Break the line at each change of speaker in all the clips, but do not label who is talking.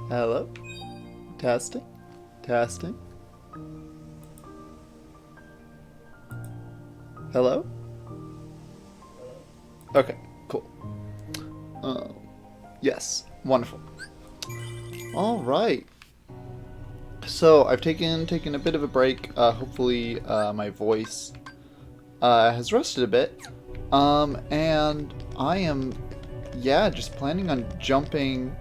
Hello? Testing? Testing? Hello? Okay, cool. Um, yes, wonderful. All right. So I've taken a bit of a break. Hopefully, my voice has rested a bit. And I am, yeah, just planning on jumping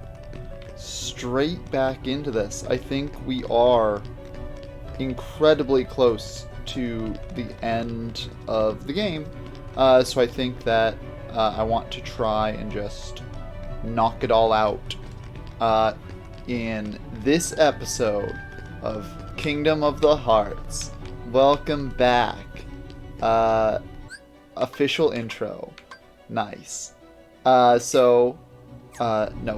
straight back into this. I think we are incredibly close to the end of the game. So I think that I want to try and just knock it all out in this episode of Kingdom of the Hearts. Welcome back. Uh, Official intro. Nice. No,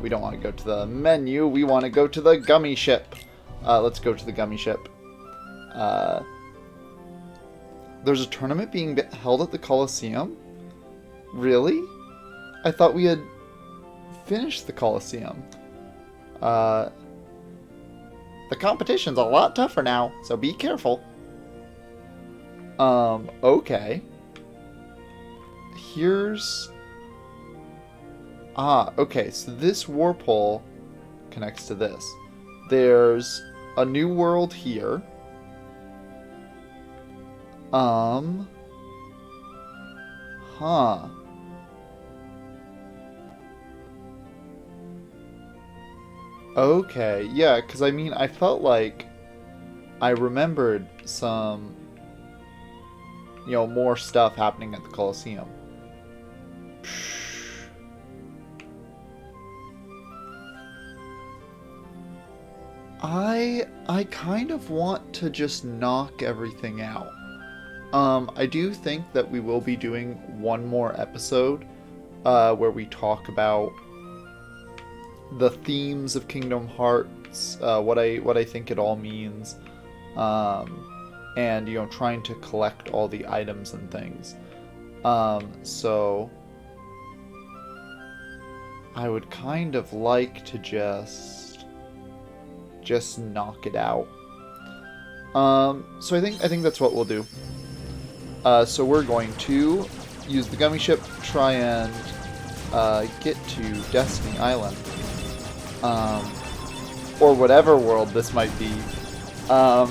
we don't want to go to the menu. We want to go to the gummy ship. Let's go to the gummy ship. There's a tournament being held at the Colosseum? Really? I thought we had finished the Colosseum. The competition's a lot tougher now, so be careful. Okay. Here's... okay, so this warpole connects to this. There's a new world here. Huh. Okay, yeah, because I mean, I felt like I remembered some, more stuff happening at the Colosseum. I kind of want to just knock everything out. I do think that we will be doing one more episode where we talk about the themes of Kingdom Hearts, what I think it all means, and trying to collect all the items and things. So I would kind of like to just knock it out. So I think that's what we'll do. So we're going to use the gummy ship, try and get to Destiny Island. Or whatever world this might be. And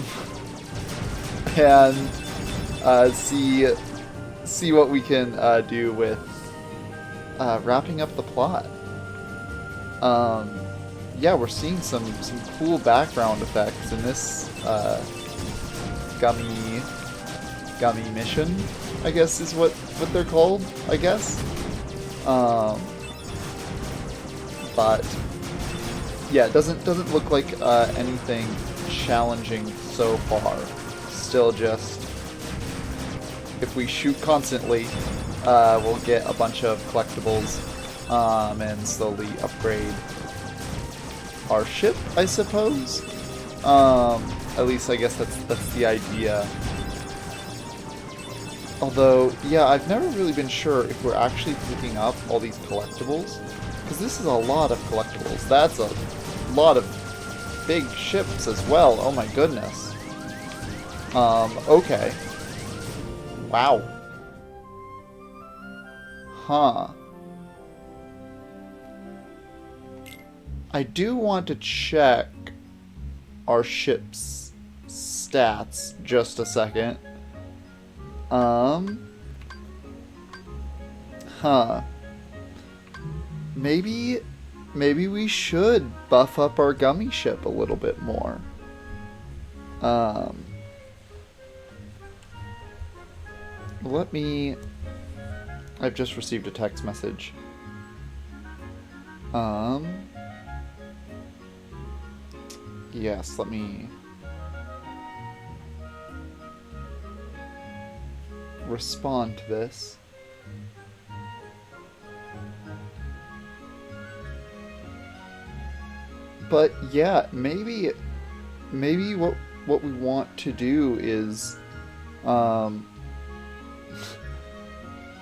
see what we can do with wrapping up the plot. Yeah, we're seeing some cool background effects in this gummy mission, I guess is what they're called, I guess. But yeah, it doesn't look like anything challenging so far. Still just, if we shoot constantly, we'll get a bunch of collectibles and slowly upgrade our ship, I suppose. At least I guess that's the idea. Although, yeah, I've never really been sure if we're actually picking up all these collectibles, because this is a lot of collectibles. That's a lot of big ships as well. Oh my goodness. Okay. Wow. Huh. I do want to check our ship's stats just a second. Huh. Maybe we should buff up our gummy ship a little bit more. Let me... I've just received a text message. Yes, let me respond to this. But yeah, maybe what we want to do is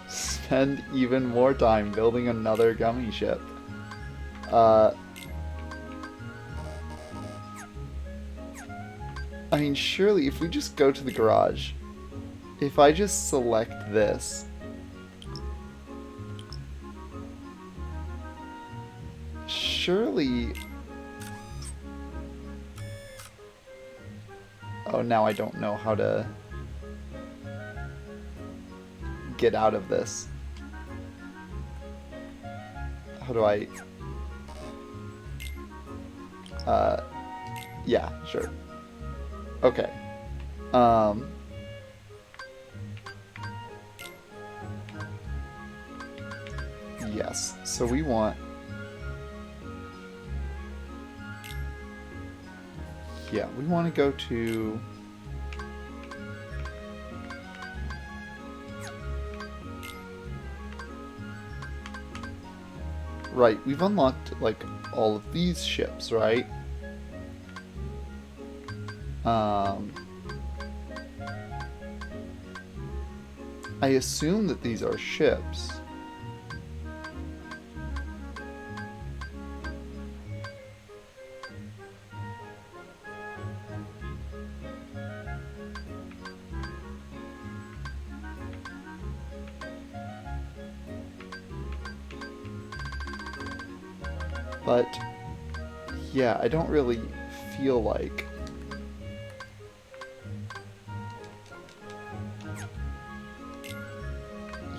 spend even more time building another gummy ship. I mean, surely if we just go to the garage, if I just select this, surely... Oh, now I don't know how to get out of this. How do I... yeah, sure. Okay. Yes, so we want... Yeah, we want to go to... Right, we've unlocked, like, all of these ships, right? I assume that these are ships. But, yeah, I don't really feel like...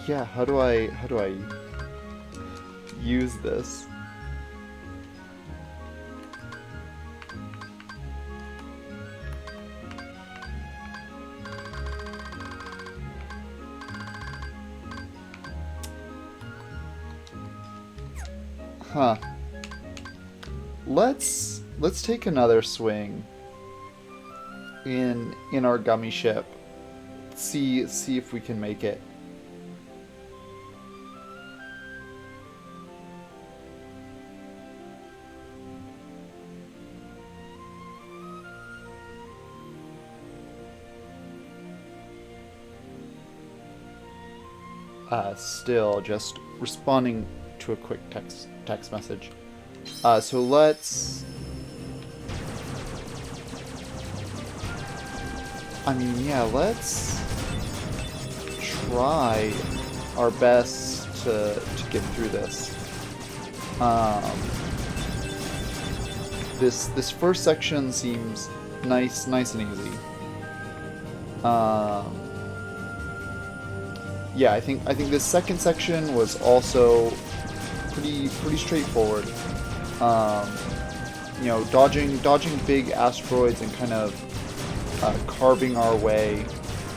Yeah, how do I use this? Huh. Let's take another swing in our gummy ship. See if we can make it. Still just responding to a quick text message. So let's... I mean, yeah, let's try our best to get through this. This first section seems nice and easy. Yeah, I think this second section was also pretty straightforward. You know, dodging big asteroids and kind of carving our way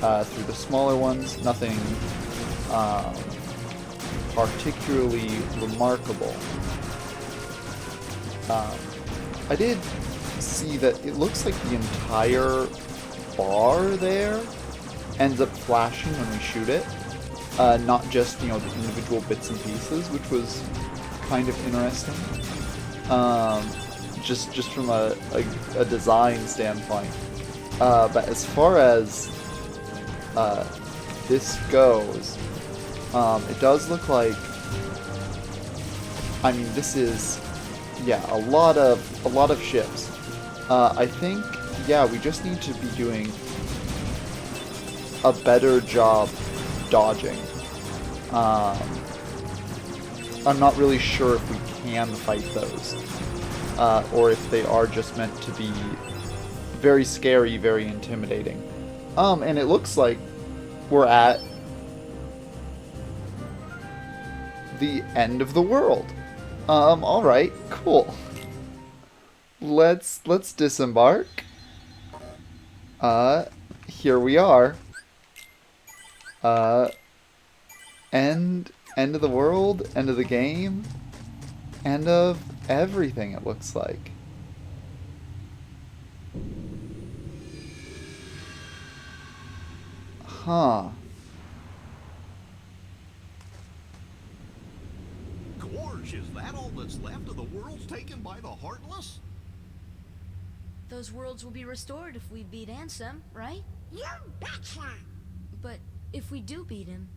through the smaller ones. Nothing particularly remarkable. I did see that it looks like the entire bar there ends up flashing when we shoot it. Not just, you know, the individual bits and pieces, which was kind of interesting. Just from a design standpoint. But as far as this goes, it does look like, I mean, this is, yeah, a lot of ships. I think, yeah, we just need to be doing a better job dodging. I'm not really sure if we can fight those, or if they are just meant to be very scary, very intimidating. And it looks like we're at the end of the world. Alright, cool. Let's disembark. Here we are. End of the world, end of the game, end of everything, it looks like. Huh.
Gorge, is that all that's left of the worlds taken by the Heartless?
Those worlds will be restored if we beat Ansem, right?
You betcha!
But if we do beat him,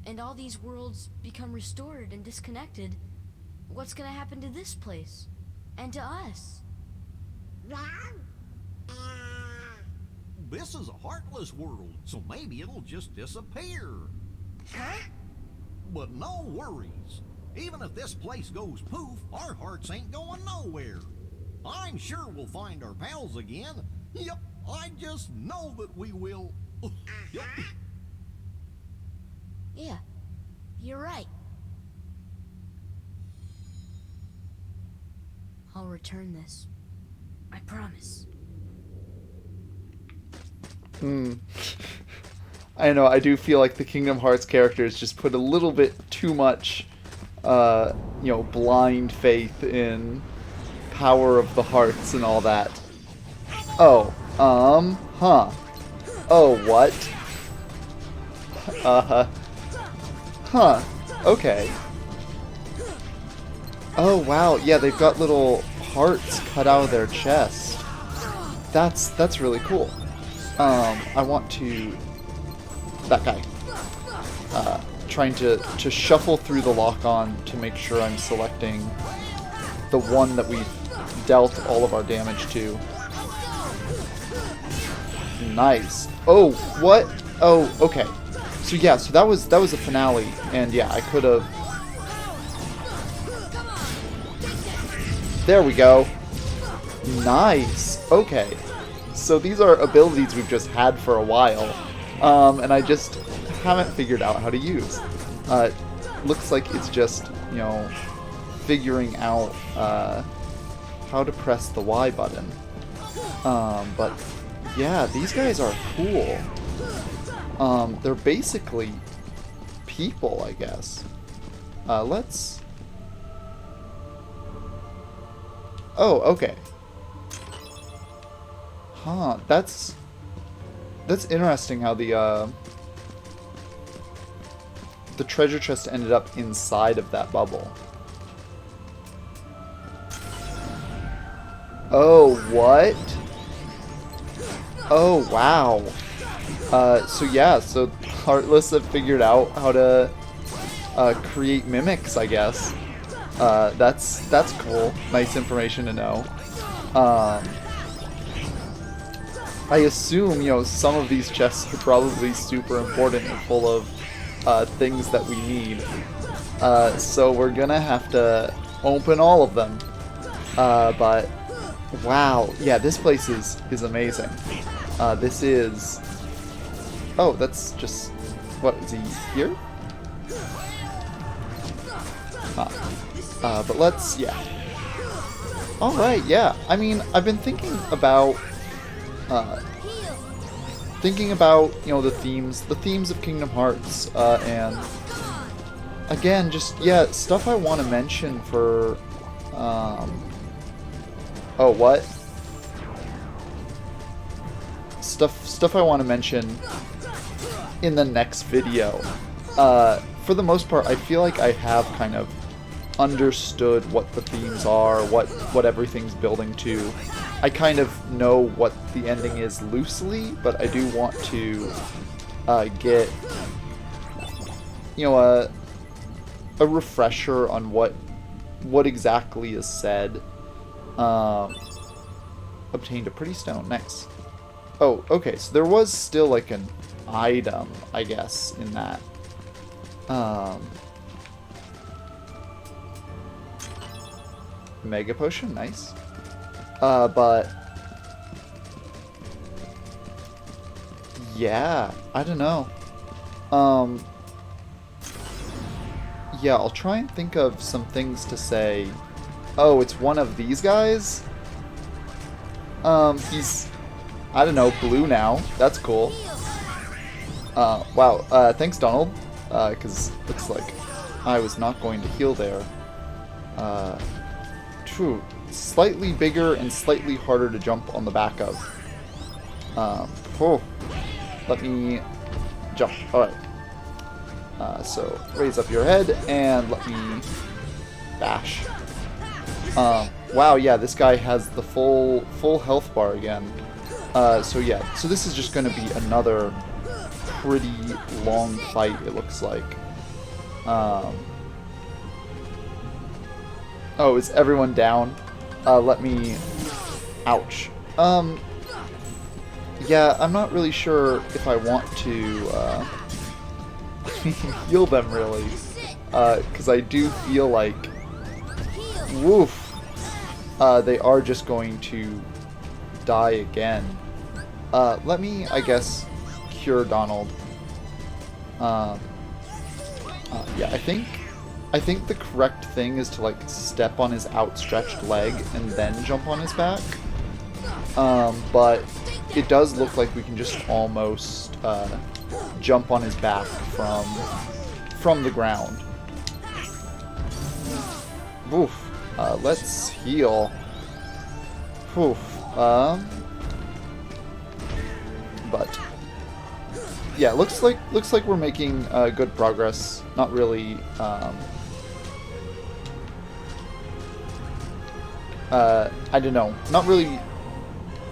and all these worlds become restored and disconnected, what's gonna happen to this place? And to us?
Well,
This is a heartless world, so maybe it'll just disappear.
Huh?
But no worries. Even if this place goes poof, our hearts ain't going nowhere. I'm sure we'll find our pals again. Yep, I just know that we will. Yep.
Yeah, you're right. I'll return this. I promise.
I know, I do feel like the Kingdom Hearts characters just put a little bit too much, blind faith in power of the hearts and all that. Oh, huh. Oh, what? Huh. Okay. Oh, wow. Yeah, they've got little hearts cut out of their chest. That's really cool. I want to... That guy. Trying to shuffle through the lock-on to make sure I'm selecting the one that we've dealt all of our damage to. Nice. Oh, what? Oh, okay. So yeah, so that was a finale, and yeah, I could have... There we go. Nice. Okay. So these are abilities we've just had for a while, and I just haven't figured out how to use. Looks like it's just, figuring out how to press the Y button. But yeah, these guys are cool. They're basically people, I guess. Let's... Oh, okay. Huh, that's interesting how the treasure chest ended up inside of that bubble. Oh, what? Oh, wow. So yeah, so Heartless have figured out how to create mimics, I guess. That's cool. Nice information to know. I assume, some of these chests are probably super important and full of things that we need. So we're gonna have to open all of them. But wow, yeah, this place is amazing. This is... Oh, that's just... What, is he here? But let's... Yeah. Alright, yeah. I mean, I've been thinking about... the themes of Kingdom Hearts, and... Again, just, yeah, stuff I want to mention for... Oh, what? Stuff I want to mention in the next video. For the most part, I feel like I have kind of understood what the themes are, what everything's building to. I kind of know what the ending is loosely, but I do want to get, a refresher on what exactly is said. Obtained a pretty stone. Nice. Oh, okay, so there was still, like, an item, I guess, in that. Mega Potion, nice. But... Yeah, I don't know. Yeah, I'll try and think of some things to say. Oh, it's one of these guys? He's... I don't know, blue now. That's cool. Wow, thanks, Donald. Because looks like I was not going to heal there. True. Slightly bigger and slightly harder to jump on the back of. Oh. Let me jump. Alright. So, raise up your head and let me bash. Wow, yeah, this guy has the full health bar again. So yeah, so this is just going to be another pretty long fight, it looks like. Oh, is everyone down? Let me... Ouch. yeah, I'm not really sure if I want to heal them really, because I do feel like, woof, they are just going to die again. Let me, I guess, cure Donald. Yeah, I think the correct thing is to like step on his outstretched leg and then jump on his back. But it does look like we can just almost jump on his back from the ground. Oof. Let's heal. Oof. But yeah, looks like we're making good progress. Not really. I don't know. Not really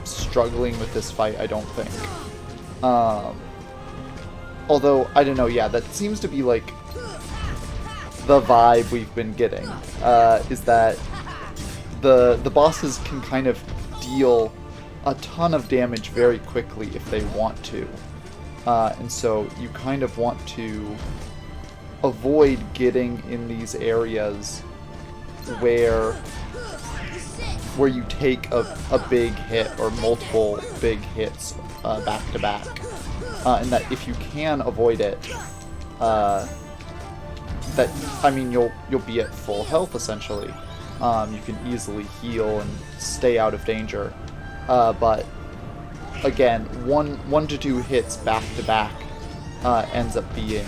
struggling with this fight, I don't think. Although I don't know. Yeah, that seems to be like the vibe we've been getting. Is that the bosses can kind of deal a ton of damage very quickly if they want to. And so you kind of want to avoid getting in these areas where you take a big hit or multiple big hits back to back. And that if you can avoid it, that, I mean, you'll be at full health essentially. You can easily heal and stay out of danger. But again, one to two hits back to back ends up being.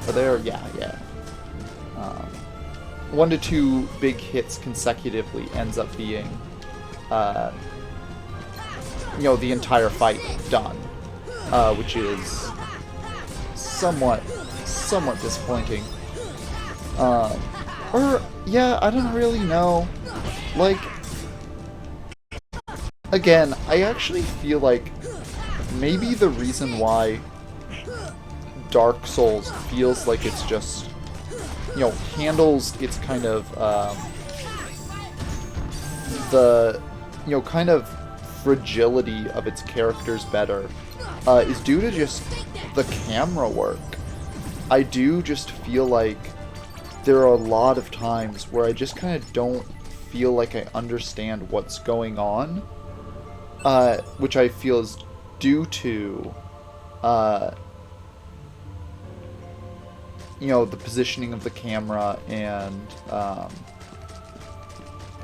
Are there? Yeah. 1 to 2 big hits consecutively ends up being, the entire fight done, which is somewhat disappointing. Yeah, I don't really know. Like, again, I actually feel like maybe the reason why Dark Souls feels like it's just, handles its kind of, the, kind of fragility of its characters better, is due to just the camera work. I do just feel like there are a lot of times where I just kind of don't feel like I understand what's going on, which I feel is due to, the positioning of the camera and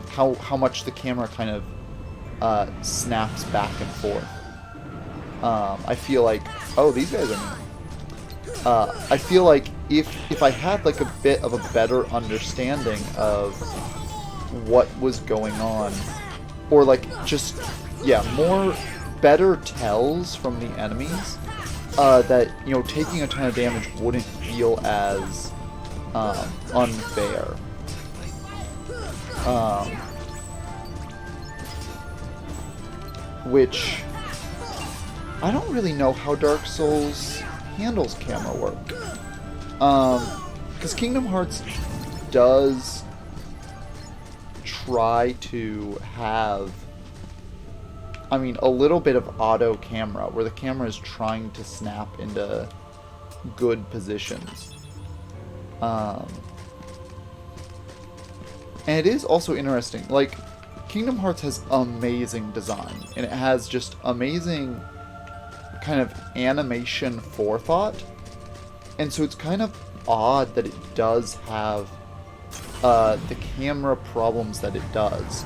how much the camera kind of snaps back and forth. I feel like, oh, these guys are mean. I feel like if I had like a bit of a better understanding of what was going on, or like just, yeah, more better tells from the enemies, that, taking a ton of damage wouldn't feel as unfair. Which I don't really know how Dark Souls handles camera work. Because Kingdom Hearts does try to have, a little bit of auto camera, where the camera is trying to snap into good positions. And it is also interesting, like, Kingdom Hearts has amazing design, and it has just amazing kind of animation forethought, and so it's kind of odd that it does have the camera problems that it does.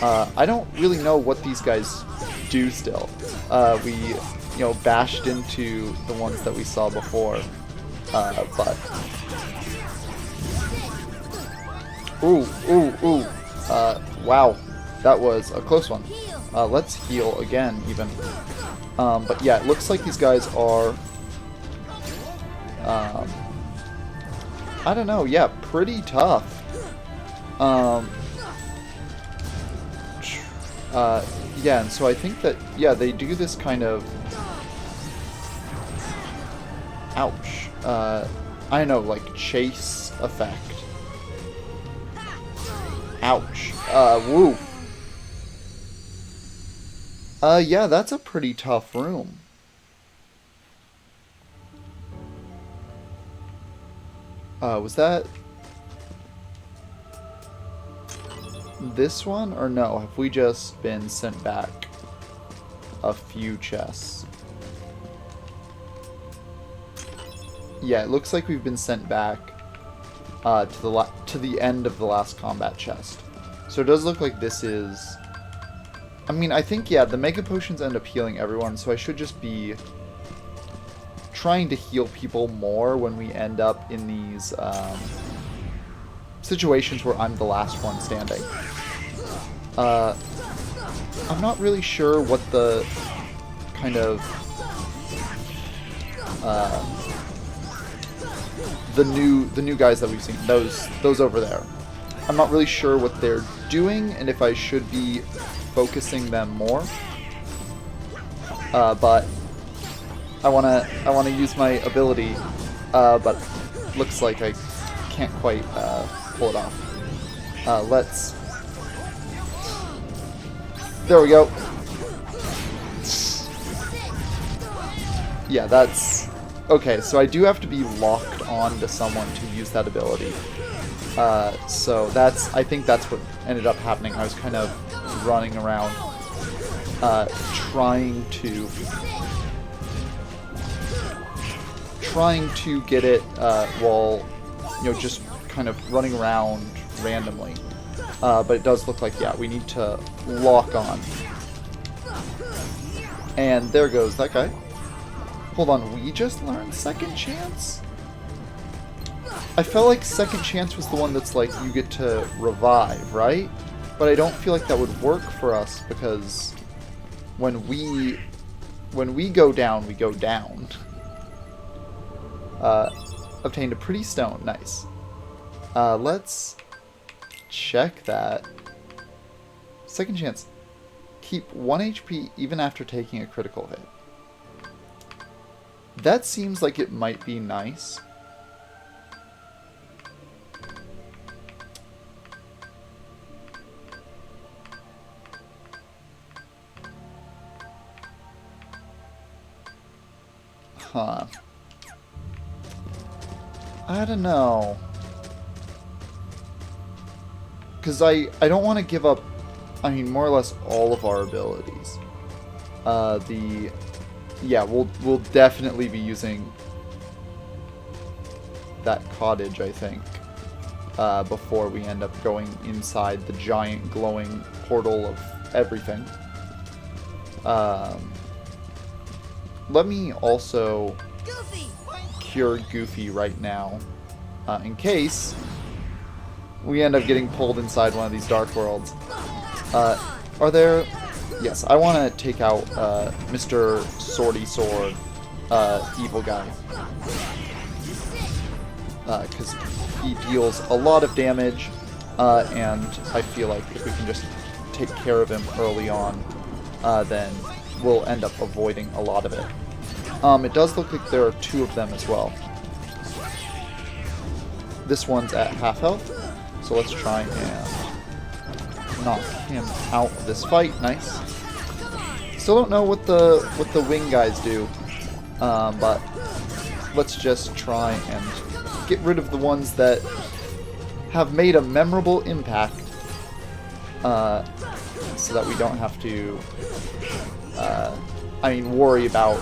I don't really know what these guys do still. We, bashed into the ones that we saw before, but... Ooh. Wow. That was a close one. Let's heal again, even. But yeah, it looks like these guys are... I don't know, yeah, pretty tough. Yeah, and so I think that, yeah, they do this kind of... Ouch. I don't know, like, chase effect. Ouch. Woo. Yeah, that's a pretty tough room. Was that this one? Or no, have we just been sent back a few chests? Yeah, it looks like we've been sent back to the end of the last combat chest. So it does look like this is... I mean, I think, yeah, the Mega Potions end up healing everyone, so I should just be trying to heal people more when we end up in these situations where I'm the last one standing. I'm not really sure what the kind of the new guys that we've seen, those over there. I'm not really sure what they're doing and if I should be focusing them more. But I wanna use my ability, but looks like I can't quite pull it off. Let's. There we go. Yeah, that's okay. So I do have to be locked on to someone to use that ability. So I think that's what ended up happening. I was kind of running around, trying to get it while, just kind of running around randomly. But it does look like, yeah, we need to lock on. And there goes that guy. Hold on, we just learned Second Chance? I felt like Second Chance was the one that's like, you get to revive, right? But I don't feel like that would work for us, because when we go down, we go down. Obtained a pretty stone, nice. Let's check that. Second Chance. Keep 1 HP even after taking a critical hit. That seems like it might be nice. Huh. I don't know. Because I don't want to give up, I mean, more or less all of our abilities. Yeah, we'll definitely be using that cottage, I think, before we end up going inside the giant glowing portal of everything. Let me also cure Goofy right now, in case we end up getting pulled inside one of these Dark Worlds. Are there... Yes, I want to take out Mr. Swordy Sword, evil guy. Because he deals a lot of damage, and I feel like if we can just take care of him early on, then we'll end up avoiding a lot of it. It does look like there are two of them as well. This one's at half health, so let's try and knock him out of this fight. Nice. Still don't know what the wing guys do, but let's just try and get rid of the ones that have made a memorable impact, so that we don't have to, worry about.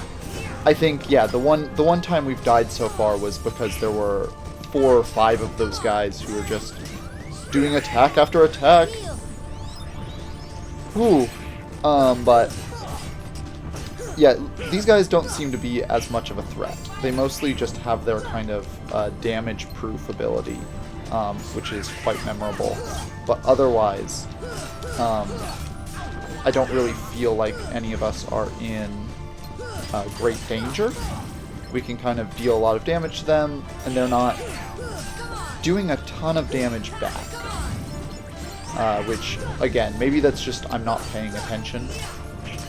I think, yeah, the one time we've died so far was because there were 4 or 5 of those guys who were just doing attack after attack. Ooh, but yeah, these guys don't seem to be as much of a threat. They mostly just have their kind of damage-proof ability, which is quite memorable. But otherwise, I don't really feel like any of us are in great danger. We can kind of deal a lot of damage to them, and they're not doing a ton of damage back. Which, again, maybe that's just I'm not paying attention.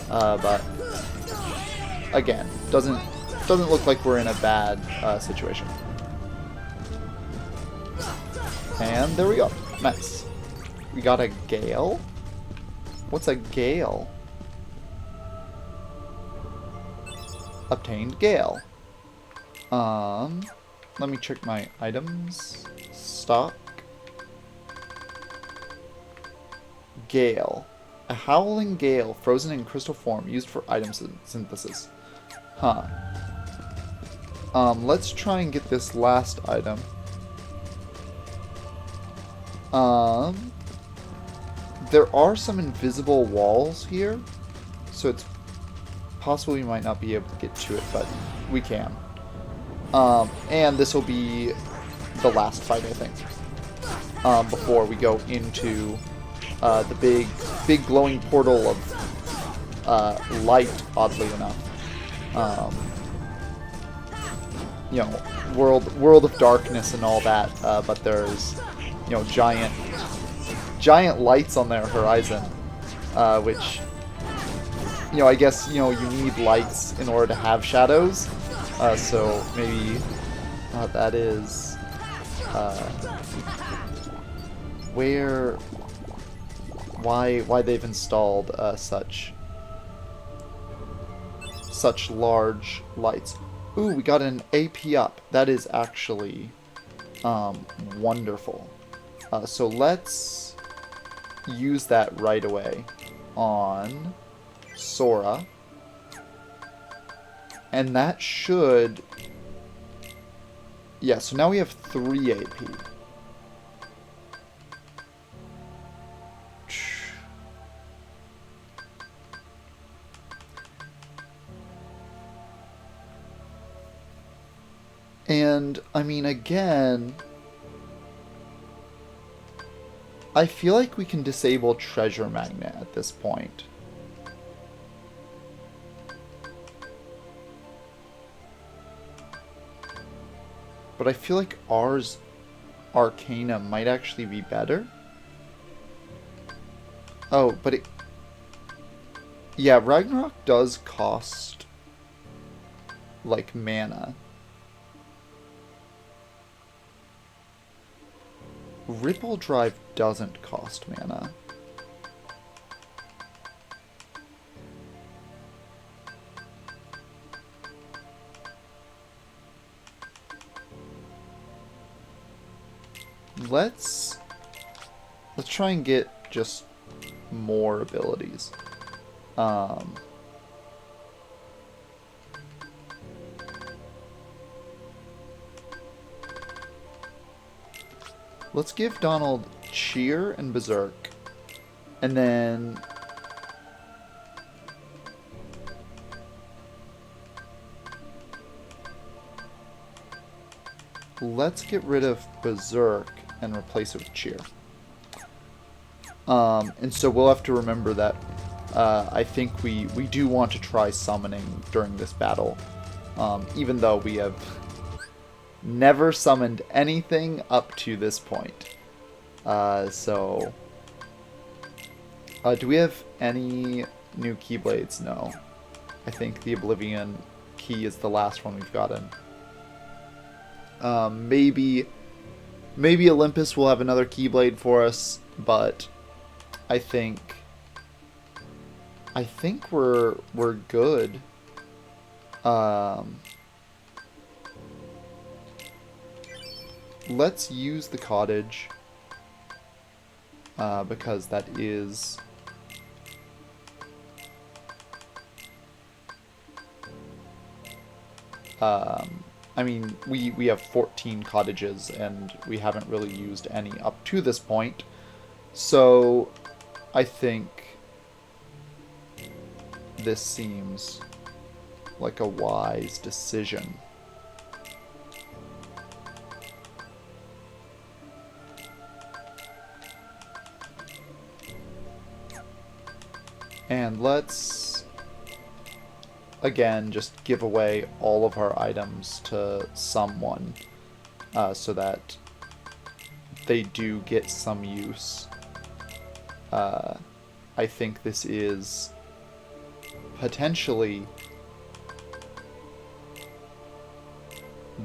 But again, doesn't look like we're in a bad situation. And there we go. Nice. We got a gale? What's a gale? obtained Gale. Let me check my items. Stock. Gale. A howling gale frozen in crystal form used for item synthesis. Huh. Let's try and get this last item. There are some invisible walls here, so it's possible we might not be able to get to it, but we can. And this will be the last fight, I think, before we go into the big glowing portal of light, oddly enough. You know, world of darkness and all that, but there's, you know, giant lights on their horizon, which, you know, I guess, you know, you need lights in order to have shadows, so maybe that is why they've installed such large lights. Ooh, we got an AP up. That is actually wonderful. So let's use that right away on Sora. And that should... Yeah, so now we have 3 AP. And, I mean, again, I feel like we can disable Treasure Magnet at this point. But I feel like Ars Arcana might actually be better. Oh, but it... Yeah, Ragnarok does cost, like, mana. Ripple Drive doesn't cost mana. Let's try and get just more abilities. Let's give Donald Cheer and Berserk. And then... let's get rid of Berserk and replace it with Cheer. And so we'll have to remember that I think we do want to try summoning during this battle. Even though we have... never summoned anything up to this point. So... do we have any new Keyblades? No. I think the Oblivion Key is the last one we've gotten. Maybe Olympus will have another Keyblade for us, but I think we're good. Let's use the cottage, because that is... I mean, we have 14 cottages, and we haven't really used any up to this point, so I think this seems like a wise decision. And let's, again, just give away all of our items to someone, so that they do get some use. I think this is potentially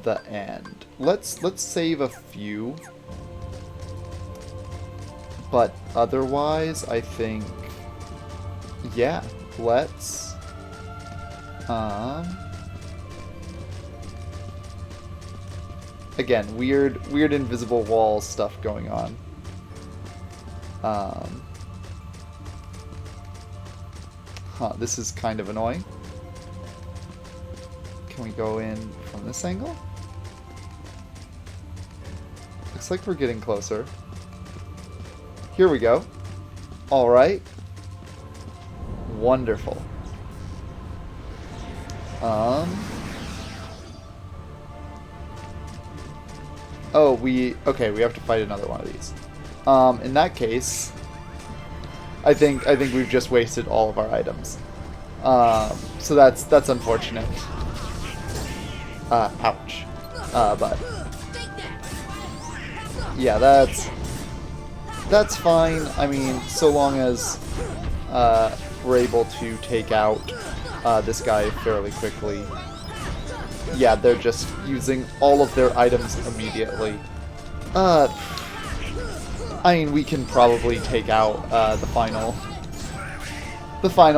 the end. Let's save a few, but otherwise, I think... yeah, let's again, weird invisible wall stuff going on. This is kind of annoying. Can we go in from this angle? Looks like we're getting closer. Here we go. Alright. Wonderful. Oh, we have to fight another one of these. In that case, I think we've just wasted all of our items. So that's unfortunate. Ouch. But yeah, that's fine. I mean, so long as we're able to take out this guy fairly quickly. Yeah, they're just using all of their items immediately. I mean, we can probably take out the final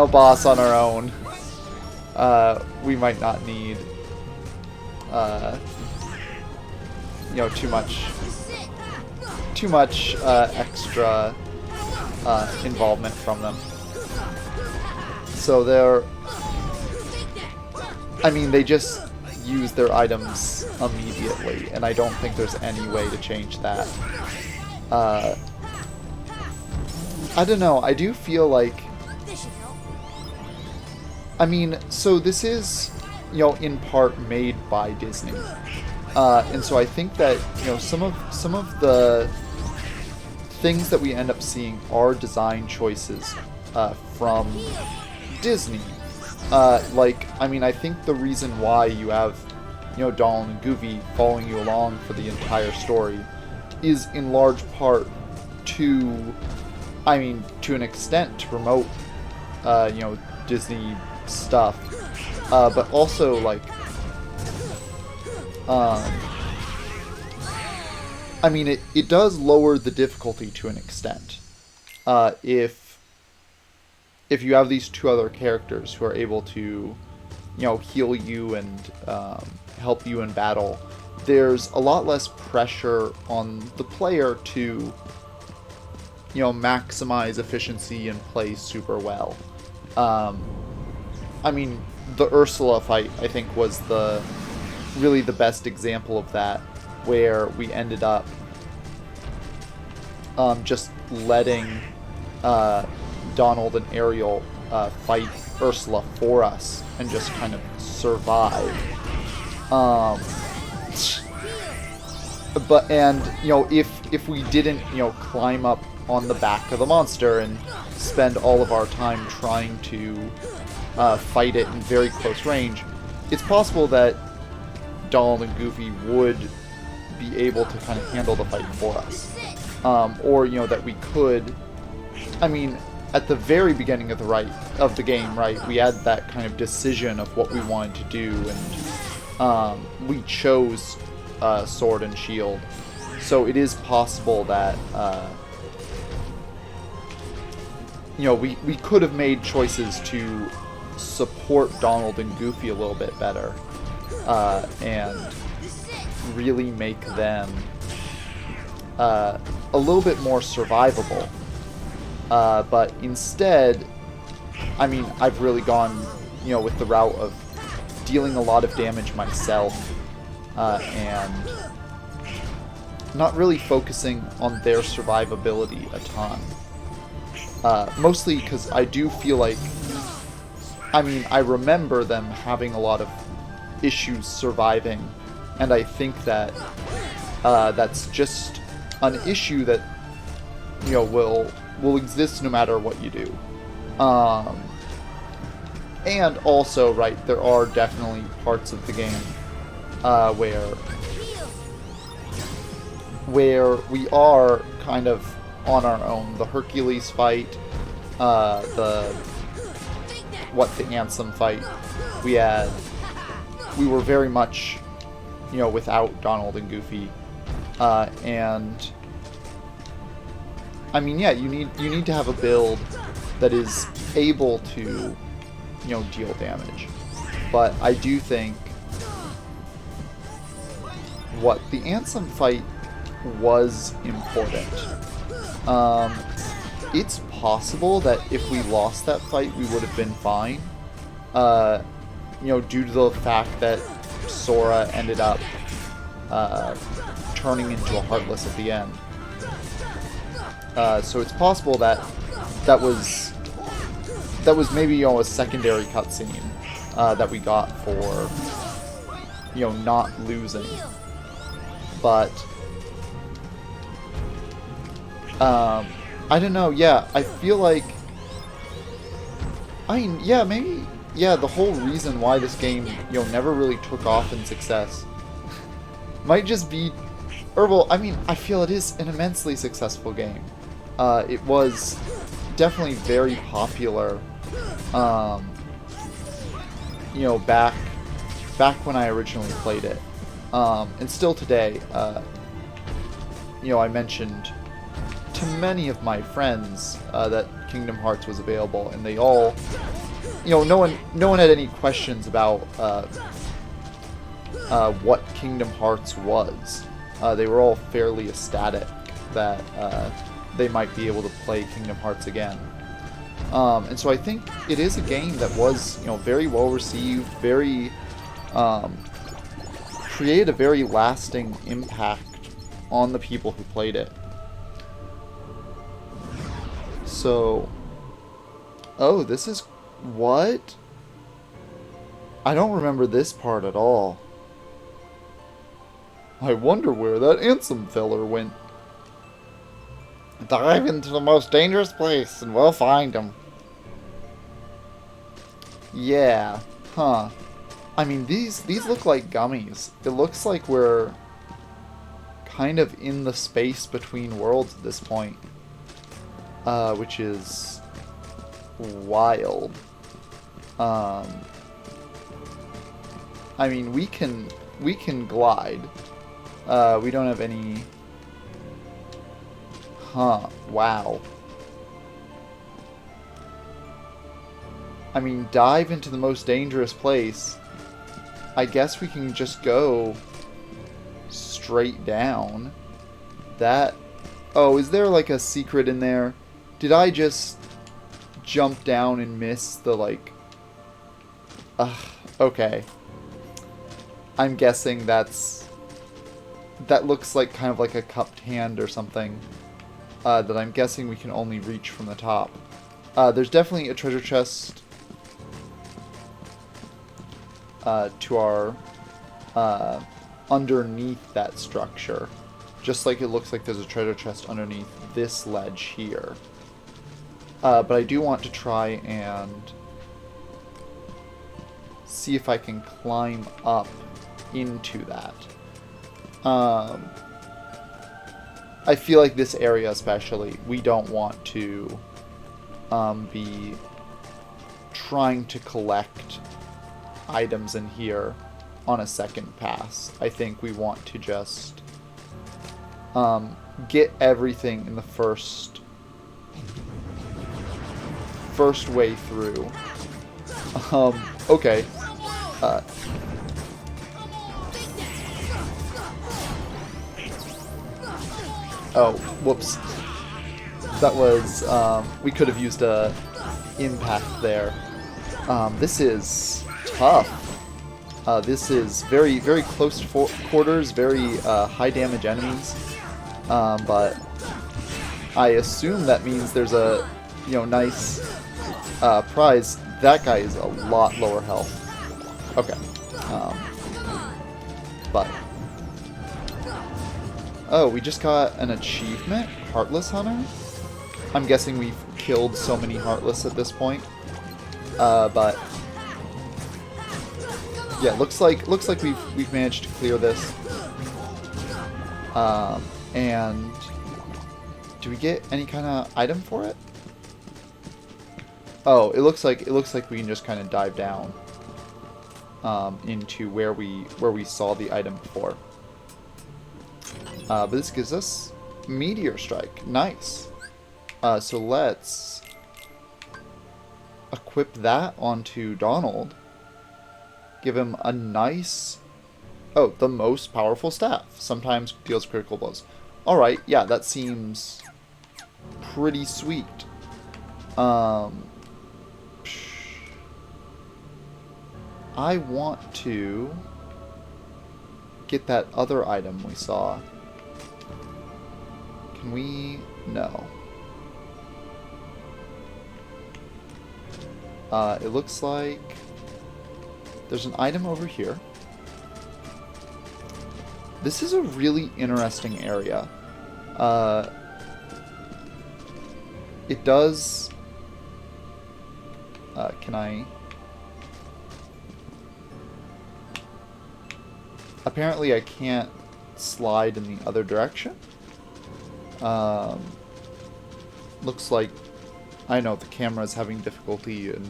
boss on our own. We might not need, you know, too much extra involvement from them. So I mean, they just use their items immediately, and I don't think there's any way to change that. I don't know, I do feel like... I mean, so this is, you know, in part made by Disney. And so I think that, you know, some of the things that we end up seeing are design choices from Disney. Like, I mean, I think the reason why you have, you know, Donald and Goofy following you along for the entire story is in large part to, I mean, to an extent to promote, you know, Disney stuff, but also, like, I mean, it does lower the difficulty to an extent. If you have these two other characters who are able to, you know, heal you and help you in battle, there's a lot less pressure on the player to, you know, maximize efficiency and play super well. I mean, the Ursula fight, I think, was really the best example of that, where we ended up just letting Donald and Ariel fight Ursula for us and just kind of survive. And you know, if we didn't, you know, climb up on the back of the monster and spend all of our time trying to fight it in very close range, it's possible that Donald and Goofy would be able to kind of handle the fight for us. Or, you know, that we could, I mean, at the very beginning of the game, right, we had that kind of decision of what we wanted to do, and we chose Sword and Shield. So it is possible that, you know, we could have made choices to support Donald and Goofy a little bit better, and really make them a little bit more survivable. But instead, I mean, I've really gone, you know, with the route of dealing a lot of damage myself, and not really focusing on their survivability a ton. Mostly because I do feel like, I mean, I remember them having a lot of issues surviving, and I think that that's just an issue that, you know, will exist no matter what you do. And also, right, there are definitely parts of the game where we are kind of on our own. The Hercules fight, the Ansem fight, we were very much, you know, without Donald and Goofy, and I mean, yeah, you need to have a build that is able to, you know, deal damage. But I do think what? The Ansem fight was important. It's possible that if we lost that fight, we would have been fine. You know, due to the fact that Sora ended up turning into a Heartless at the end. So it's possible that that was maybe, you know, a secondary cutscene that we got for, you know, not losing. But I don't know. Yeah, I feel like, I mean, yeah, maybe, yeah, the whole reason why this game, you know, never really took off in success might just be, or well, I mean, I feel it is an immensely successful game. It was definitely very popular, you know, back when I originally played it, and still today. You know, I mentioned to many of my friends that Kingdom Hearts was available, and they all, you know, no one had any questions about what Kingdom Hearts was. They were all fairly ecstatic that they might be able to play Kingdom Hearts again. And so I think it is a game that was, you know, very well received, very created a very lasting impact on the people who played it. So, oh, this is what? I don't remember this part at all. I wonder where that Ansem feller went. Dive into the most dangerous place and we'll find him. Yeah, huh. I mean, these look like gummies. It looks like we're kind of in the space between worlds at this point. Which is wild. I mean, we can glide. We don't have any... Huh, wow. I mean, dive into the most dangerous place. I guess we can just go straight down. That... Oh, is there like a secret in there? Did I just jump down and miss the, like... okay. I'm guessing that's... That looks like kind of like a cupped hand or something. That I'm guessing we can only reach from the top. There's definitely a treasure chest to our... underneath that structure. Just like it looks like there's a treasure chest underneath this ledge here. But I do want to try and see if I can climb up into that. I feel like this area especially, we don't want to be trying to collect items in here on a second pass. I think we want to just get everything in the first way through. Okay. Oh, whoops. That was, we could have used a impact there. This is tough. This is very, very close quarters, very high damage enemies. But I assume that means there's a, you know, nice prize. That guy is a lot lower health. Okay. But... Oh, we just got an achievement? Heartless Hunter? I'm guessing we've killed so many Heartless at this point. But... Yeah, looks like we've managed to clear this. And... Do we get any kind of item for it? Oh, it looks like we can just kind of dive down into where we saw the item before. But this gives us Meteor Strike. Nice. So let's equip that onto Donald. Give him a nice Oh, the most powerful staff. Sometimes deals critical blows. Alright, yeah, that seems pretty sweet. I want to get that other item we saw. Can we? No. It looks like there's an item over here. This is a really interesting area. It does... can I... Apparently I can't slide in the other direction. Looks like... I know the camera is having difficulty, and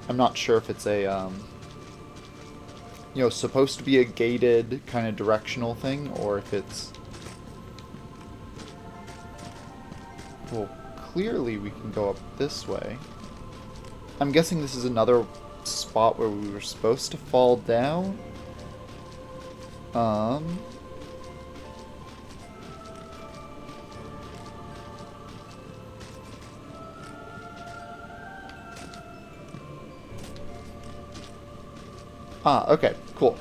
I'm not sure if it's a, you know, supposed to be a gated kind of directional thing, or if it's... Well, clearly we can go up this way. I'm guessing this is another spot where we were supposed to fall down. Okay, cool.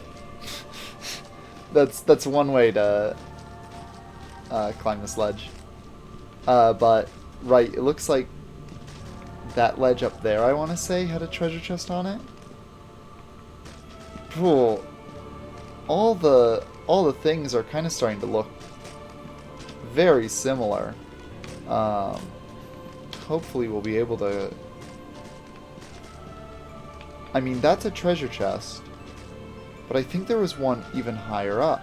That's one way to climb this ledge. But, right, it looks like that ledge up there, I want to say, had a treasure chest on it. Cool. All the things are kind of starting to look very similar. Hopefully we'll be able to... I mean, that's a treasure chest. But I think there was one even higher up.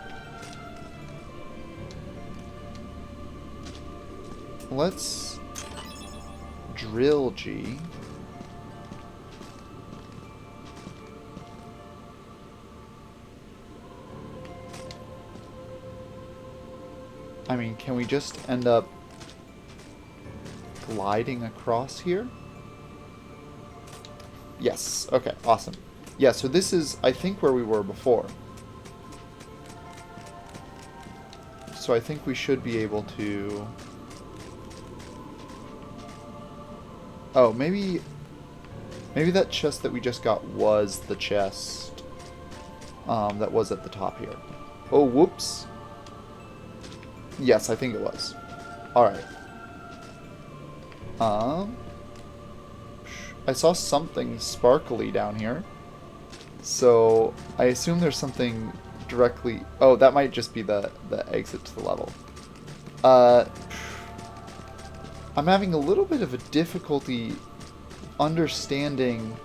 Let's drill G. I mean, can we just end up gliding across here? Yes. Okay, awesome. Yeah, so this is, I think, where we were before. So I think we should be able to... Oh, maybe that chest that we just got was the chest that was at the top here. Oh, whoops. Yes, I think it was. Alright. I saw something sparkly down here. So, I assume there's something directly... Oh, that might just be the exit to the level. I'm having a little bit of a difficulty understanding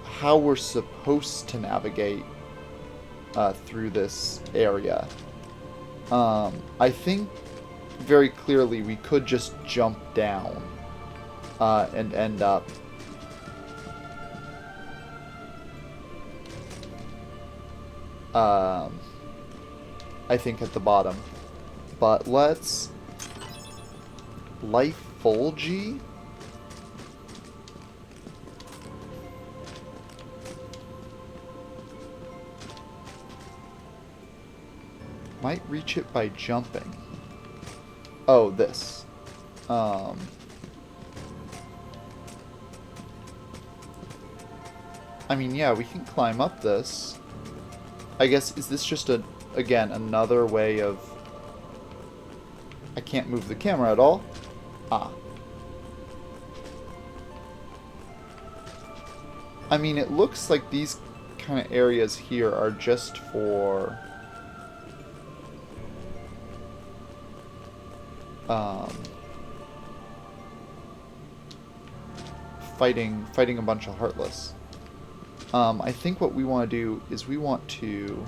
how we're supposed to navigate through this area. I think very clearly we could just jump down and end up I think at the bottom. But let's Life Fulgi. Might reach it by jumping. Oh, this. I mean, yeah, we can climb up this. I guess, is this just again, another way of... I can't move the camera at all. Ah. I mean, it looks like these kind of areas here are just for... fighting a bunch of Heartless. I think what we want to do is we want to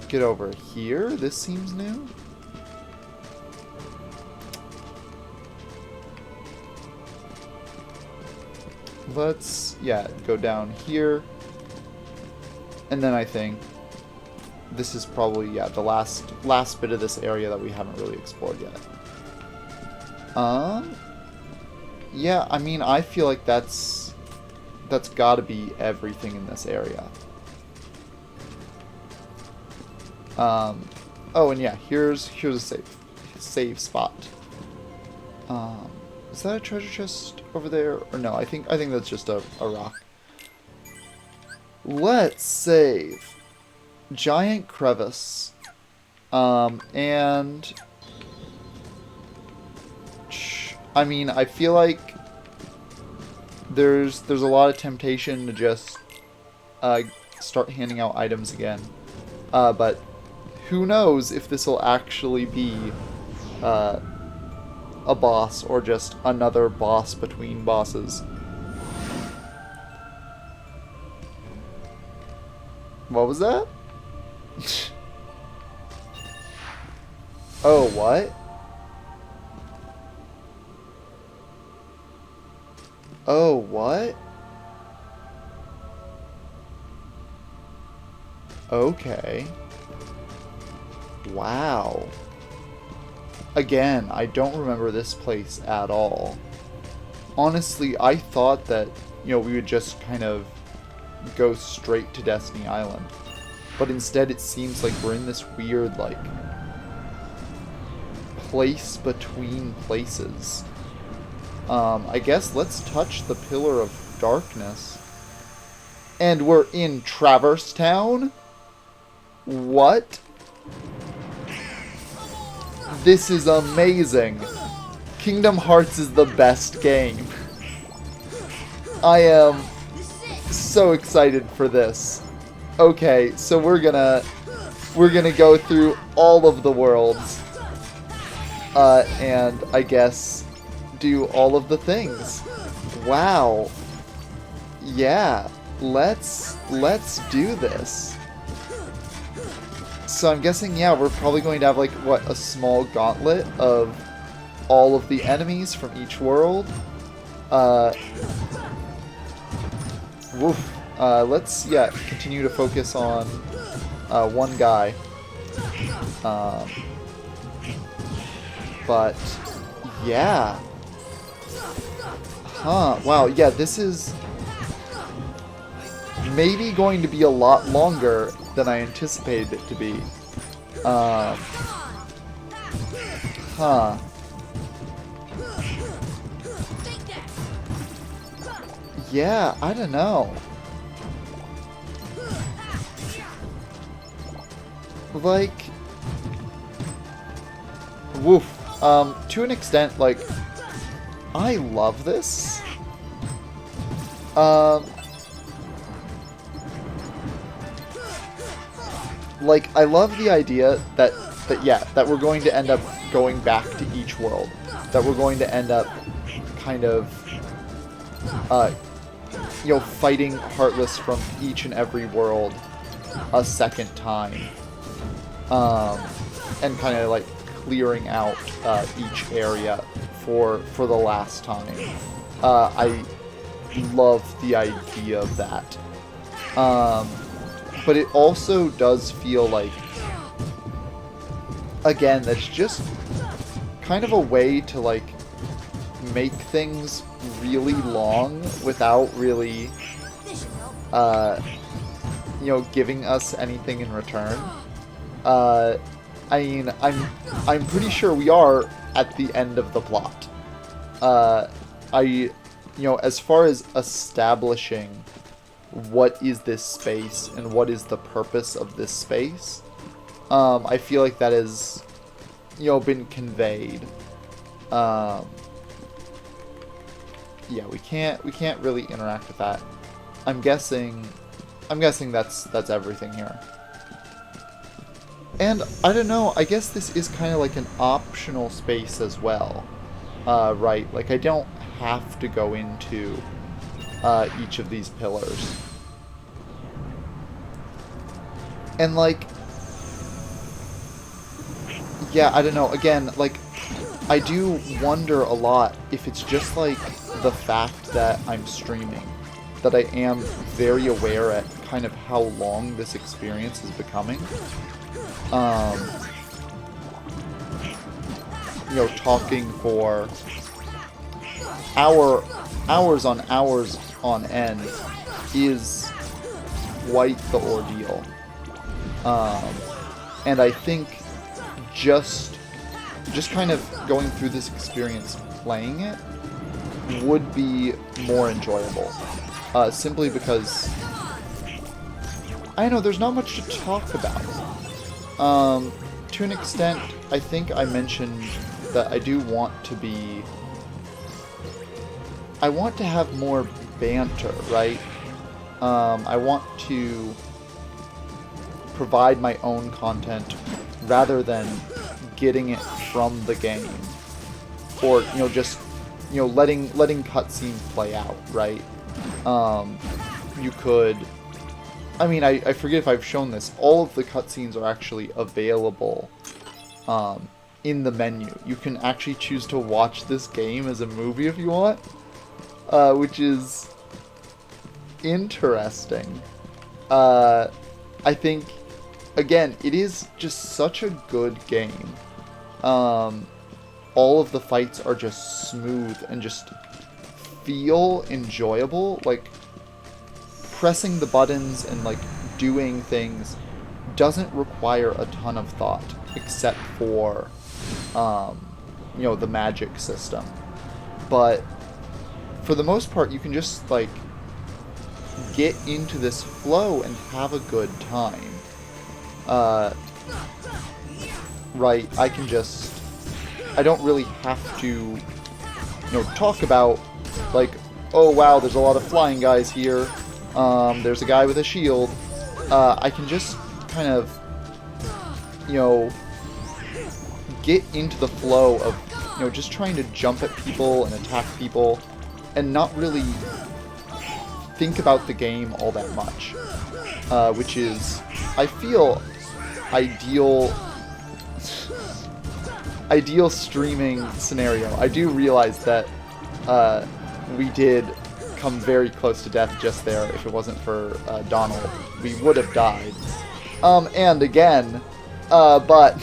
get over here. This seems new. Let's, yeah, go down here. And then I think this is probably, yeah, the last bit of this area that we haven't really explored yet. Yeah, I mean, I feel like that's that's gotta be everything in this area. Oh, and yeah, here's a save spot. Is that a treasure chest over there? Or no, I think that's just a rock. Let's save. Giant crevice. And I mean, I feel like there's a lot of temptation to just start handing out items again. But who knows if this will actually be a boss or just another boss between bosses. What was that? Oh, what? Oh, what? Okay. Wow. Again, I don't remember this place at all. Honestly, I thought that, you know, we would just kind of go straight to Destiny Island. But instead it seems like we're in this weird, like, place between places. I guess let's touch the Pillar of Darkness. And we're in Traverse Town? What? This is amazing. Kingdom Hearts is the best game. I am so excited for this. Okay, so we're gonna go through all of the worlds. And I guess do all of the things. Wow. Yeah, let's do this. So I'm guessing, yeah, we're probably going to have, like, what, a small gauntlet of all of the enemies from each world. Woof. Let's, yeah, continue to focus on one guy. But, yeah. Huh. Wow, yeah, this is maybe going to be a lot longer than I anticipated it to be. Huh. Yeah, I don't know. Like, woof. To an extent, like, I love this. Like, I love the idea that we're going to end up going back to each world. That we're going to end up kind of, you know, fighting Heartless from each and every world a second time. And kind of, like, clearing out each area for the last time. I love the idea of that. But it also does feel like, again, that's just kind of a way to, like, make things really long without really, you know, giving us anything in return. I mean, I'm pretty sure we are at the end of the plot. You know, as far as establishing what is this space and what is the purpose of this space, I feel like that has, you know, been conveyed. Yeah, we can't really interact with that. I'm guessing that's everything here. And I don't know, I guess this is kind of like an optional space as well. Right, like I don't have to go into each of these pillars. And like, yeah, I don't know, again, like, I do wonder a lot if it's just like the fact that I'm streaming, that I am very aware at kind of how long this experience is becoming. You know, talking for hours on hours on end is quite the ordeal. And I think just kind of going through this experience playing it would be more enjoyable. Simply because, I don't know, there's not much to talk about. To an extent, I think I mentioned that I do want to be... I want to have more banter, right? I want to provide my own content rather than getting it from the game. Or, just, letting cutscenes play out, right? You could... I mean, I forget if I've shown this. All of the cutscenes are actually available in the menu. You can actually choose to watch this game as a movie if you want, which is interesting. I think, again, it is just such a good game. All of the fights are just smooth and just feel enjoyable. Like, pressing the buttons and, like, doing things doesn't require a ton of thought, except for, the magic system. But for the most part, you can just, like, get into this flow and have a good time. Right, I don't really have to, talk about, like, oh wow, there's a lot of flying guys here. There's a guy with a shield. I can just kind of, get into the flow of, just trying to jump at people and attack people and not really think about the game all that much. Which is, I feel, ideal streaming scenario. I do realize that we did come very close to death just there. If it wasn't for Donald, we would have died. And again, but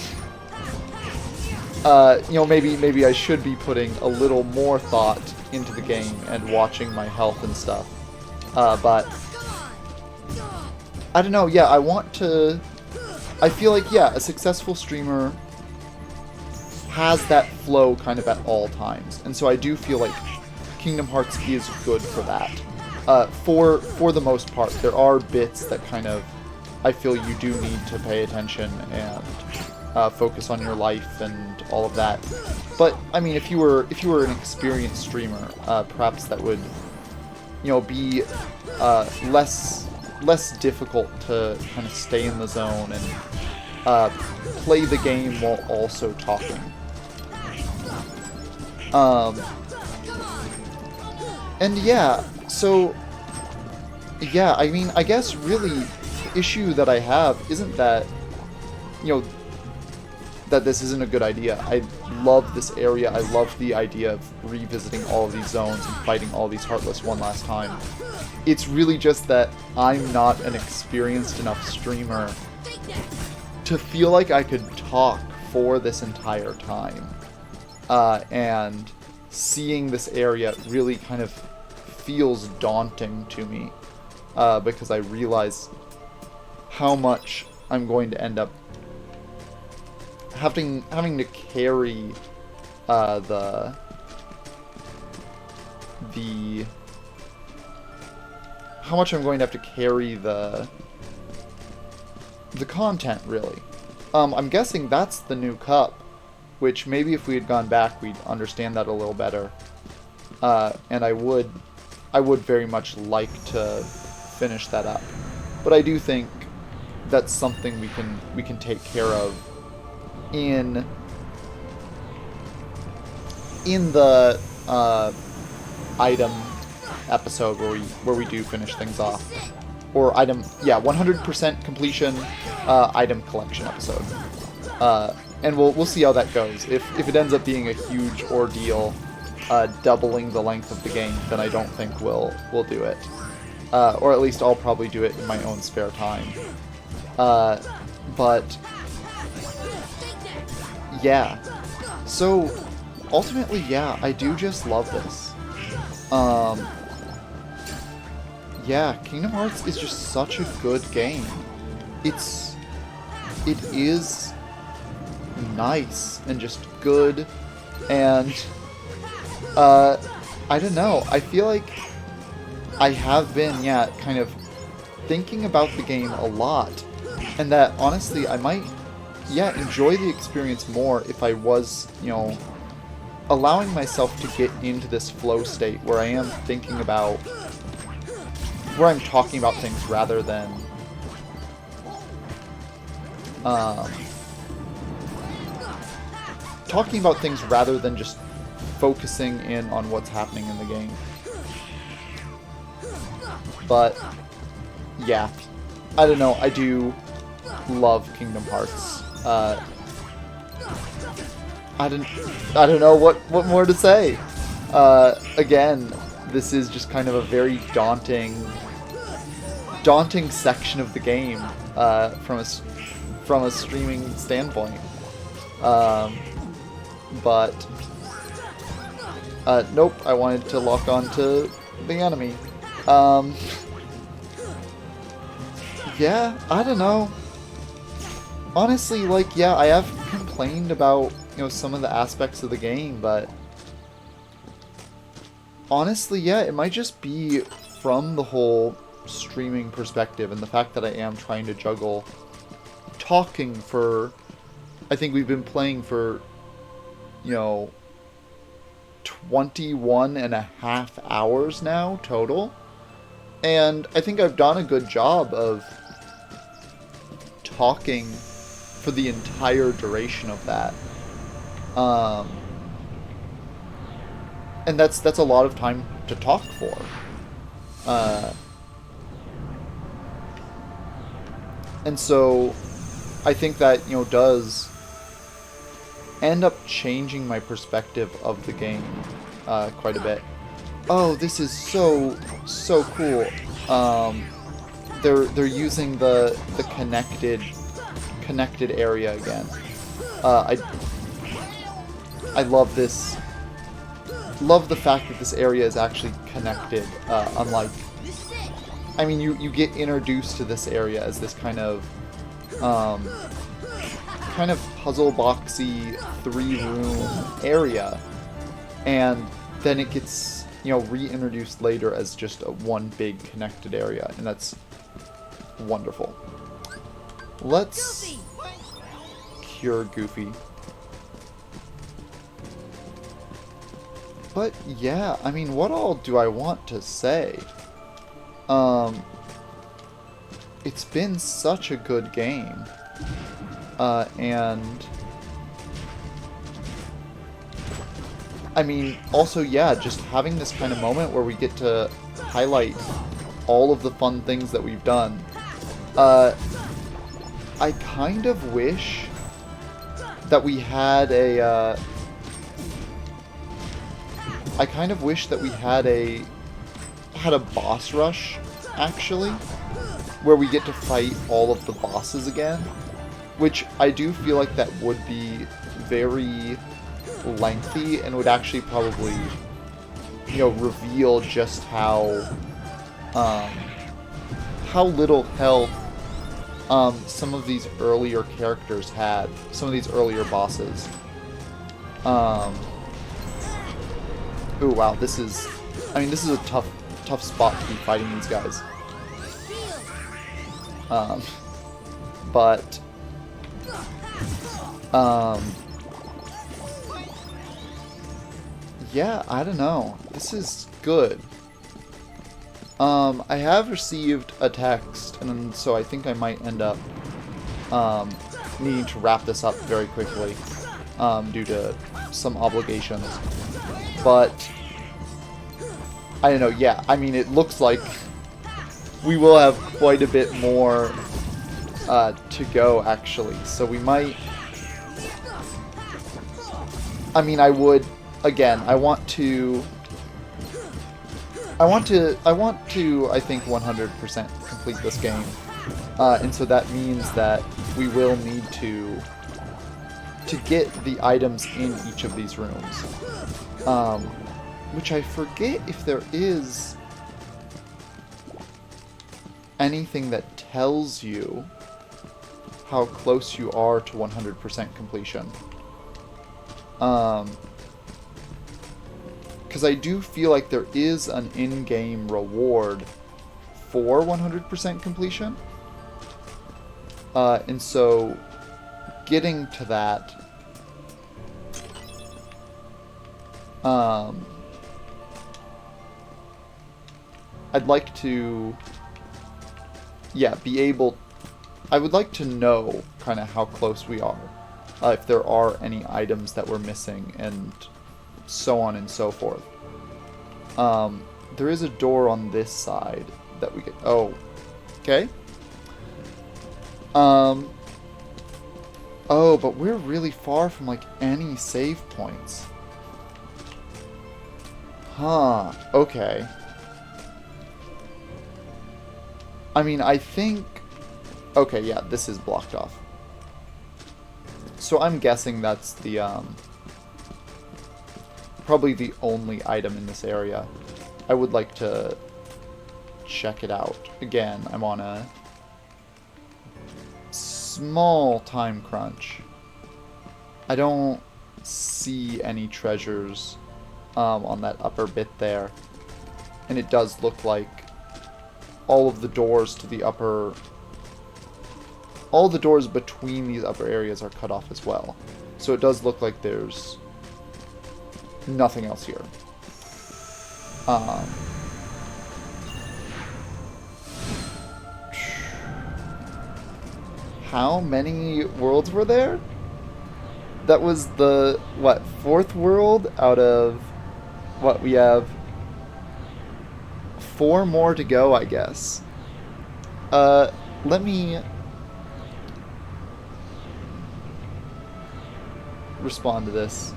maybe I should be putting a little more thought into the game and watching my health and stuff. But I don't know. Yeah, I feel like, yeah, a successful streamer has that flow kind of at all times, and so I do feel like Kingdom Hearts is good for that. For the most part, there are bits that kind of, I feel you do need to pay attention and focus on your life and all of that. But I mean, if you were an experienced streamer, perhaps that would, be less difficult to kind of stay in the zone and play the game while also talking. And yeah, so, yeah, I mean, I guess really the issue that I have isn't that, that this isn't a good idea. I love this area. I love the idea of revisiting all of these zones and fighting all these Heartless one last time. It's really just that I'm not an experienced enough streamer to feel like I could talk for this entire time. And seeing this area really kind of feels daunting to me, because I realize how much I'm going to end up having to carry the how much I'm going to have to carry the content, really. I'm guessing that's the new cup, which maybe if we had gone back we'd understand that a little better. And I would very much like to finish that up. But I do think that's something we can take care of in the item episode where we do finish things off. Or item, yeah, 100% completion item collection episode. And we'll see how that goes. If it ends up being a huge ordeal, doubling the length of the game, then I don't think we'll do it. Or at least I'll probably do it in my own spare time. But yeah. So ultimately, yeah, I do just love this. yeah, Kingdom Hearts is just such a good game. It is nice and just good, and I don't know, I feel like I have been, yeah, kind of thinking about the game a lot, and that honestly I might, yeah, enjoy the experience more if I was, you know, allowing myself to get into this flow state where I am thinking about, where I'm talking about things rather than just focusing in on what's happening in the game. But yeah, I don't know, I do love Kingdom Hearts. I don't know what more to say. Again, this is just kind of a very daunting section of the game from a streaming standpoint. But nope, I wanted to lock on to the enemy. Yeah, I don't know. Honestly, like, yeah, I have complained about, you know, some of the aspects of the game, but honestly, yeah, it might just be from the whole streaming perspective and the fact that I am trying to juggle talking for, I think we've been playing for, you know, 21.5 hours now total, and I think I've done a good job of talking for the entire duration of that. And that's a lot of time to talk for. And so I think that, you know, does end up changing my perspective of the game quite a bit. Oh, this is so cool. They're using the connected area again. I love this. Love the fact that this area is actually connected. Unlike, I mean, you get introduced to this area as this kind of puzzle boxy 3-room area, and then it gets, you know, reintroduced later as just one big connected area, and that's wonderful. Let's cure Goofy. But yeah, I mean, what all do I want to say? It's been such a good game. And I mean, also, yeah, just having this kind of moment where we get to highlight all of the fun things that we've done. I kind of wish that we had a, I kind of wish that we had a boss rush, actually, where we get to fight all of the bosses again, which I do feel like that would be very lengthy and would actually probably, you know, reveal just how little health some of these earlier characters had, some of these earlier bosses. Ooh, wow, this is a tough spot to be fighting these guys. But yeah, I don't know. This is good. I have received a text, and so I think I might end up needing to wrap this up very quickly due to some obligations. But I don't know, yeah, I mean, it looks like we will have quite a bit more to go, actually. So we might... I mean, I would... Again, I want to, I think, 100% complete this game. And so that means that we will need to get the items in each of these rooms. Which I forget if there is anything that tells you how close you are to 100% completion. Because I do feel like there is an in-game reward for 100% completion. And so, getting to that, I'd like to, yeah, be able, I would like to know kind of how close we are, if there are any items that we're missing, and so on and so forth. There is a door on this side that we get, oh, okay. Oh, but we're really far from, like, any save points. Huh, okay. I mean, I think... Okay, yeah, this is blocked off. So I'm guessing that's the, probably the only item in this area. I would like to check it out. Again, I'm on a small time crunch. I don't see any treasures on that upper bit there. And it does look like all of the doors to the upper... All the doors between these upper areas are cut off as well. So it does look like there's nothing else here. How many worlds were there? That was the, what, 4th world out of, what, we have 4 more to go, I guess. Let me respond to this.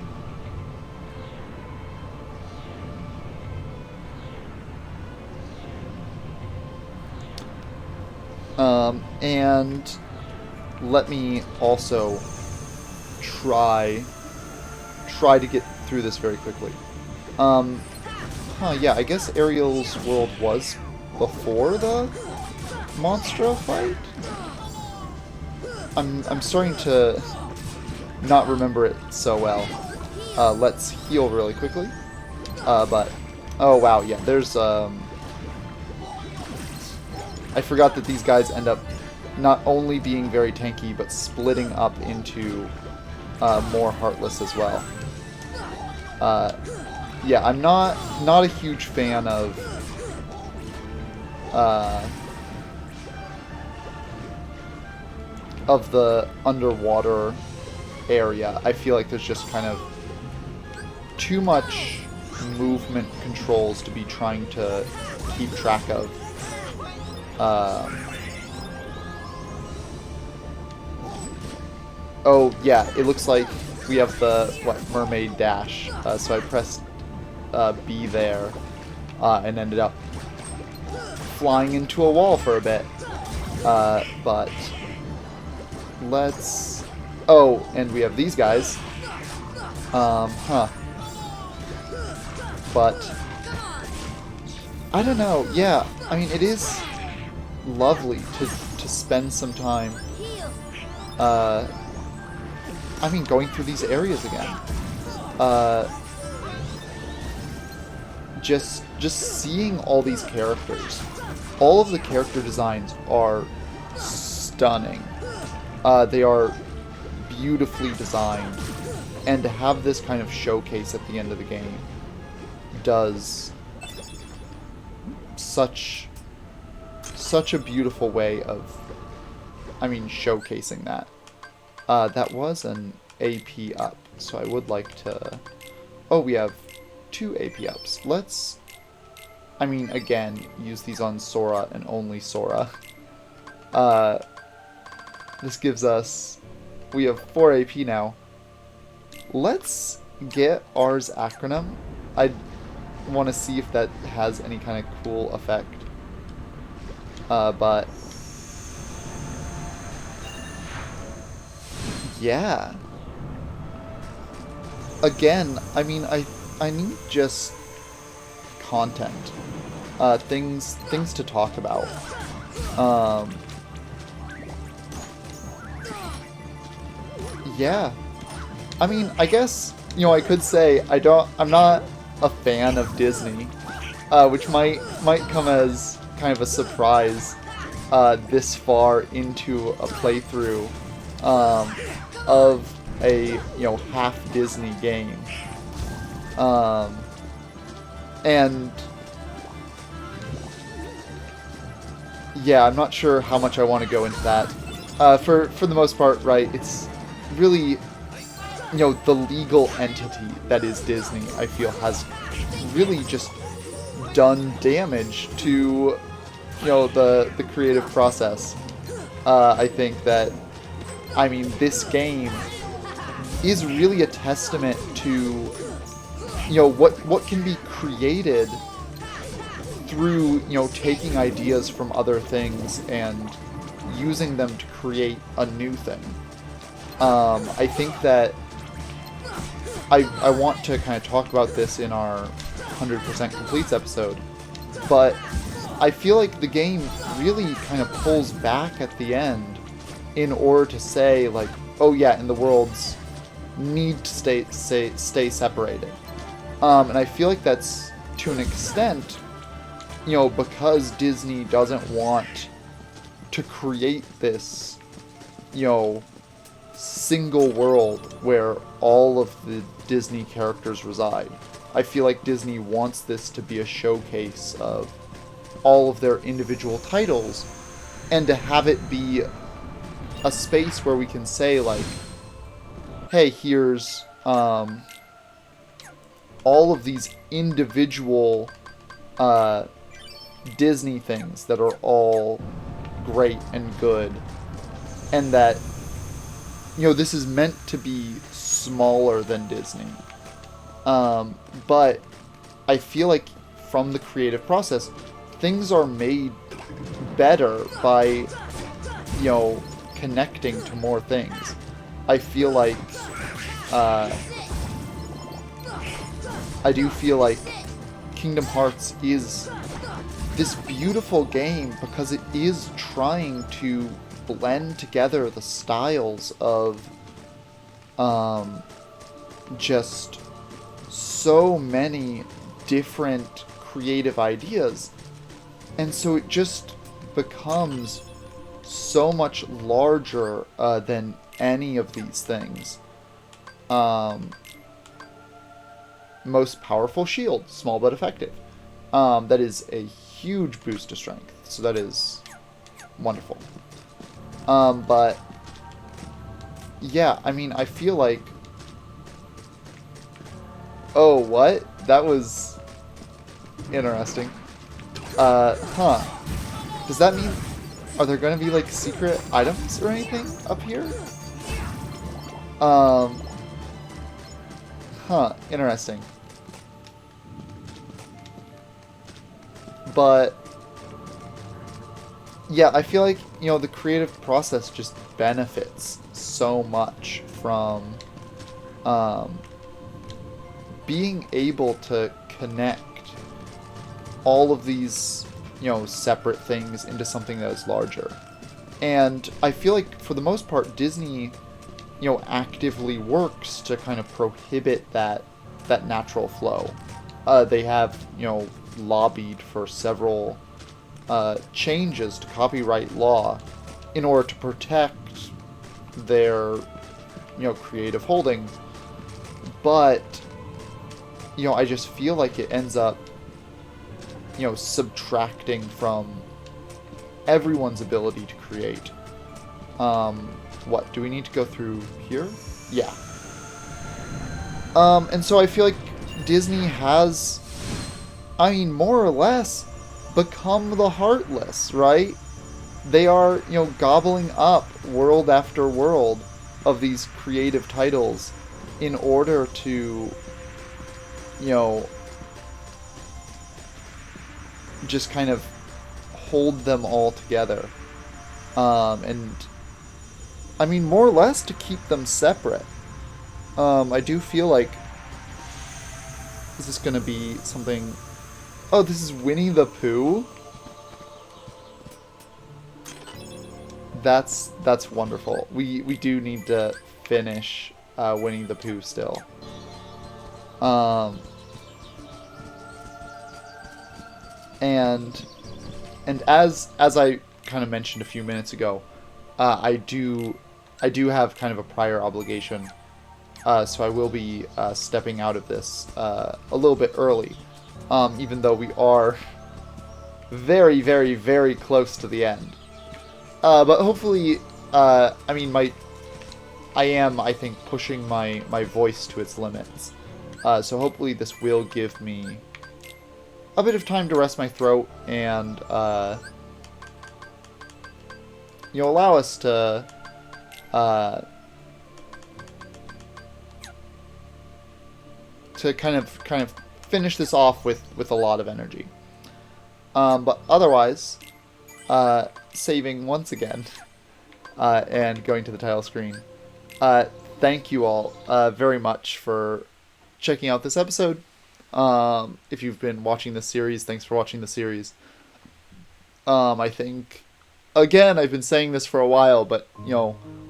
And let me also try to get through this very quickly. Yeah, I guess Ariel's world was before the Monstra fight? I'm starting to not remember it so well. Let's heal really quickly. But, oh wow, yeah, there's, I forgot that these guys end up not only being very tanky, but splitting up into more Heartless as well. Yeah, I'm not a huge fan of the underwater area. I feel like there's just kind of too much movement controls to be trying to keep track of. Oh, yeah, it looks like we have the, what, mermaid dash. So I pressed B there and ended up flying into a wall for a bit. But let's... Oh, and we have these guys. But I don't know. Yeah, I mean, it is lovely to spend some time I mean, going through these areas again. Just seeing all these characters. All of the character designs are stunning. They are beautifully designed. And to have this kind of showcase at the end of the game does such a beautiful way of, I mean, showcasing that. That was an AP up, so I would like to... Oh, we have 2 AP ups. Let's, I mean, again, use these on Sora and only Sora. This gives us... We have 4 AP now. Let's get R's acronym. I want to see if that has any kind of cool effect. But... Yeah. Again, I mean, I need just content. Things to talk about. Um, yeah. I mean, I guess, you know, I could say I'm not a fan of Disney, which might come as kind of a surprise this far into a playthrough of a, you know, half Disney game. And yeah, I'm not sure how much I want to go into that. For the most part, right, it's really, you know, the legal entity that is Disney, I feel, has really just done damage to, you know, the creative process. I think that, I mean, this game is really a testament to, you know, what can be created through, you know, taking ideas from other things and using them to create a new thing. I think that I want to kind of talk about this in our 100% Completes episode, but I feel like the game really kind of pulls back at the end in order to say, like, oh yeah, and the worlds need to stay separated. And I feel like that's, to an extent, you know, because Disney doesn't want to create this, you know, single world where all of the Disney characters reside. I feel like Disney wants this to be a showcase of all of their individual titles, and to have it be a space where we can say, like, hey, here's all of these individual Disney things that are all great and good, and that, you know, this is meant to be smaller than Disney. But I feel like from the creative process, things are made better by, you know, connecting to more things. I feel like, I do feel like Kingdom Hearts is this beautiful game because it is trying to blend together the styles of just so many different creative ideas, and so it just becomes so much larger than any of these things. Most powerful shield, small but effective. That is a huge boost to strength, so that is wonderful. But yeah, I mean, I feel like... Oh, what? That was interesting. Huh. Does that mean... Are there going to be, like, secret items or anything up here? Huh. Interesting. But... yeah, I feel like, you know, the creative process just benefits so much from being able to connect all of these, you know, separate things into something that is larger. And I feel like, for the most part, Disney, you know, actively works to kind of prohibit that natural flow. They have, you know, lobbied for several changes to copyright law in order to protect their, you know, creative holdings. But, you know, I just feel like it ends up, you know, subtracting from everyone's ability to create. What, do we need to go through here? Yeah. And so I feel like Disney has, I mean, more or less become the Heartless, right? They are, you know, gobbling up world after world of these creative titles in order to, you know, just kind of hold them all together. And, I mean, more or less to keep them separate. I do feel like... Is this going to be something... Oh, this is Winnie the Pooh? That's wonderful. We do need to finish Winnie the Pooh still. And as I kind of mentioned a few minutes ago, I do have kind of a prior obligation, so I will be stepping out of this a little bit early, even though we are very, very, very close to the end. But hopefully, I mean, I think, pushing my voice to its limits. So hopefully this will give me a bit of time to rest my throat and, allow us to, kind of finish this off with a lot of energy. But otherwise, saving once again, and going to the title screen. Thank you all very much for checking out this episode. If you've been watching this series, thanks for watching the series. I think, again, I've been saying this for a while, but,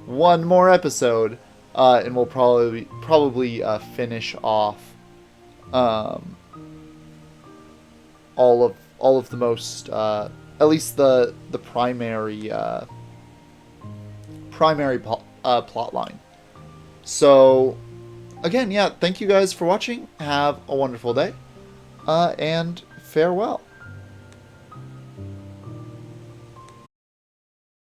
one more episode, and we'll probably finish off all of the most, at least the primary plot line. So, again, yeah, thank you guys for watching. Have a wonderful day, and farewell.